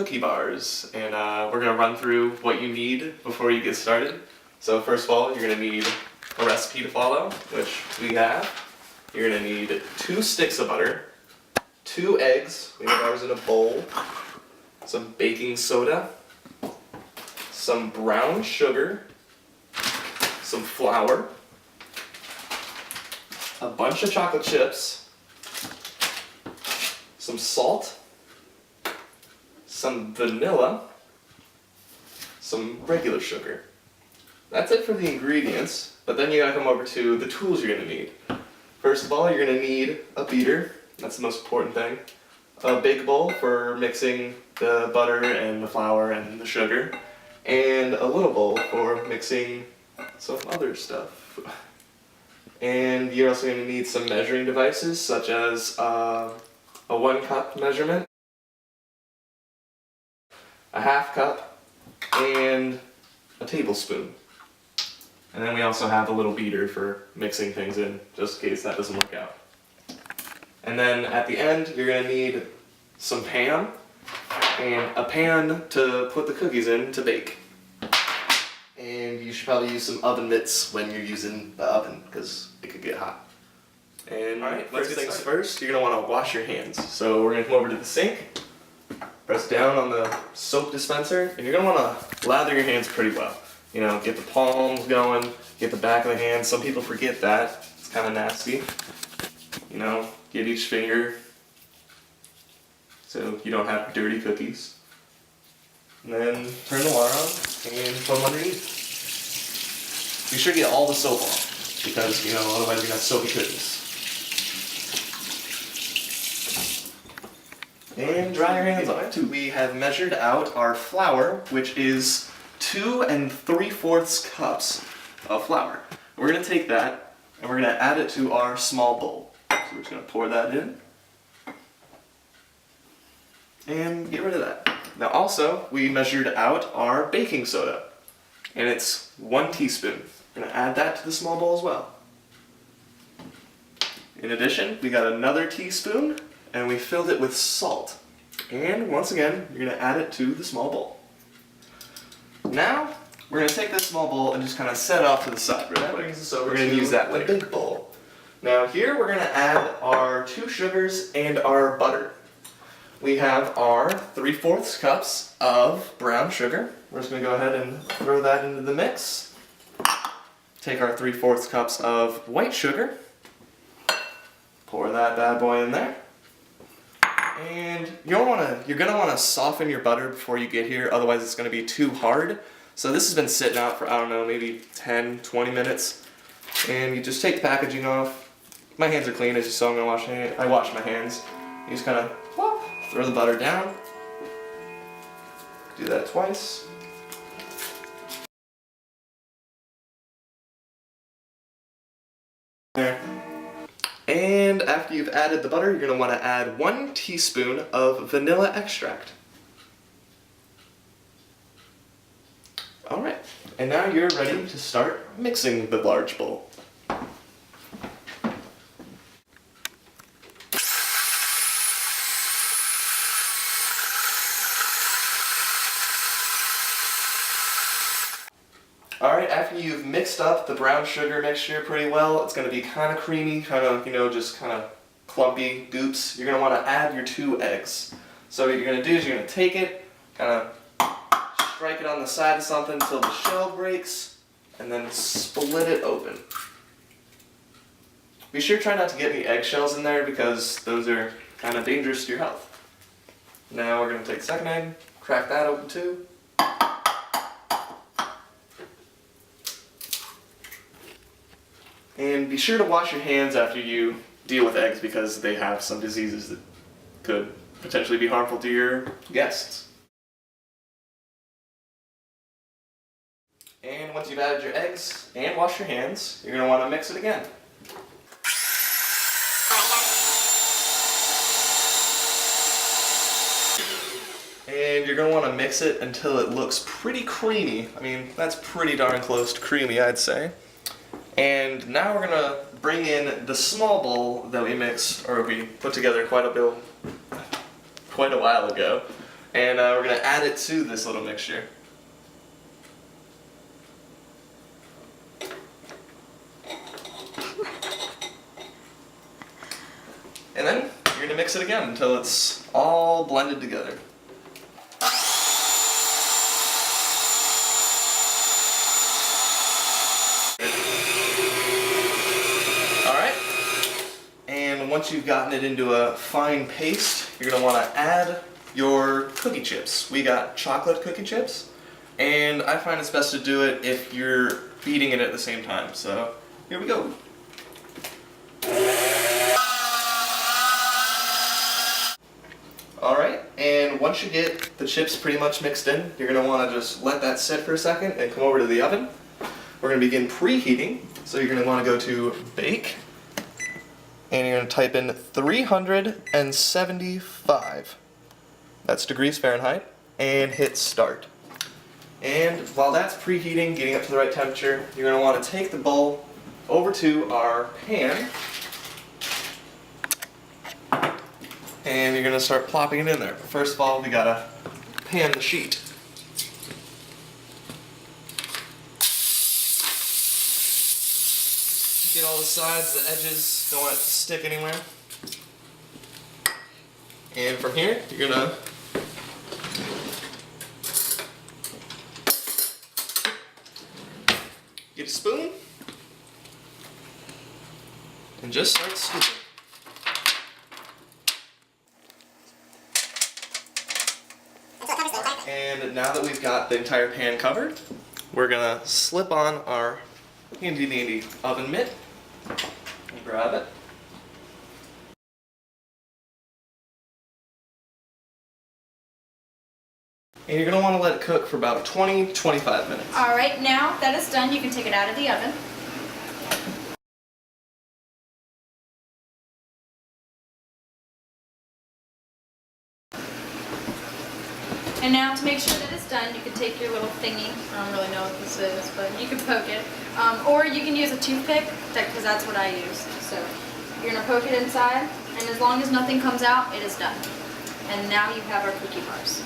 cookie bars, and we're going to run through what you need before you get started. So first of all, you're going to need a recipe to follow, which we have. You're going to need 2 sticks of butter, 2 eggs, we have ours in a bowl, some baking soda, some brown sugar, some flour, a bunch of chocolate chips, some salt, some vanilla, some regular sugar. That's it for the ingredients, but then you gotta come over to the tools you're gonna need. First of all, you're gonna need a beater. That's the most important thing. A big bowl for mixing the butter and the flour and the sugar, and a little bowl for mixing some other stuff. And you're also going to need some measuring devices, such as a 1 cup measurement, a ½ cup, and a tablespoon. And then we also have a little beater for mixing things in, just in case that doesn't work out. And then at the end, you're going to need some ham, and a pan to put the cookies in to bake. And you should probably use some oven mitts when you're using the oven, because it could get hot. And alright, first things first, you're going to want to wash your hands. So we're going to come over to the sink, press down on the soap dispenser, and you're going to want to lather your hands pretty well. You know, get the palms going, get the back of the hand. Some people forget that. It's kind of nasty. You know, get each finger so you don't have dirty cookies. And then turn the water on and put them underneath. Be sure to get all the soap off, because, you know, otherwise you're going to have soapy cookies. And dry your hands off too. We have measured out our flour, which is 2 3/4 cups of flour. We're going to take that and we're going to add it to our small bowl. So we're just going to pour that in and get rid of that. Now also, we measured out our baking soda, and it's 1 teaspoon. We're going to add that to the small bowl as well. In addition, we got another teaspoon, and we filled it with salt. And once again, you're going to add it to the small bowl. Now, we're going to take this small bowl and just kind of set it off to the side. We're going to use that later. Big bowl. Now here, we're going to add our 2 sugars and our butter. We have our 3/4 cups of brown sugar. We're just going to go ahead and throw that into the mix. Take our 3/4 cups of white sugar. Pour that bad boy in there. And you're going to want to soften your butter before you get here, otherwise it's going to be too hard. So this has been sitting out for, I don't know, maybe 10, 20 minutes. And you just take the packaging off. My hands are clean, as you saw. I wash my hands. You just kind of throw the butter down. Do that twice. There. And after you've added the butter, you're going to want to add 1 teaspoon of vanilla extract. Alright, and now you're ready to start mixing the large bowl. Alright, after you've mixed up the brown sugar mixture pretty well, it's going to be kind of creamy, kind of, you know, just kind of clumpy goops. You're going to want to add your 2 eggs. So what you're going to do is you're going to take it, kind of strike it on the side of something until the shell breaks, and then split it open. Be sure to try not to get any eggshells in there, because those are kind of dangerous to your health. Now we're going to take the second egg, crack that open too. And be sure to wash your hands after you deal with eggs, because they have some diseases that could potentially be harmful to your guests. And once you've added your eggs and washed your hands, you're going to want to mix it again. And you're going to want to mix it until it looks pretty creamy. I mean, that's pretty darn close to creamy, I'd say. And now we're going to bring in the small bowl that we put together quite a while ago. And we're going to add it to this little mixture. And then you're going to mix it again until it's all blended together. Alright, and once you've gotten it into a fine paste, you're going to want to add your cookie chips. We got chocolate cookie chips, and I find it's best to do it if you're beating it at the same time. So here we go. Alright, and once you get the chips pretty much mixed in, you're going to want to just let that sit for a second and come over to the oven. We're going to begin preheating, so you're going to want to go to bake, and you're going to type in 375. That's degrees Fahrenheit, and hit start. And while that's preheating, getting up to the right temperature, you're going to want to take the bowl over to our pan, and you're going to start plopping it in there. But first of all, we got to pan the sheet. Get all the sides, the edges, don't want it to stick anywhere. And from here, you're going to get a spoon and just start scooping. And now that we've got the entire pan covered, we're going to slip on our handy dandy oven mitt and grab it. And you're going to want to let it cook for about 20-25 minutes. Alright, now that it's done, you can take it out of the oven. And now to make sure that it's done, you can take your little thingy, I don't really know what this is, but you can poke it. Or you can use a toothpick, because that's what I use. So you're going to poke it inside, and as long as nothing comes out, it is done. And now you have our cookie bars.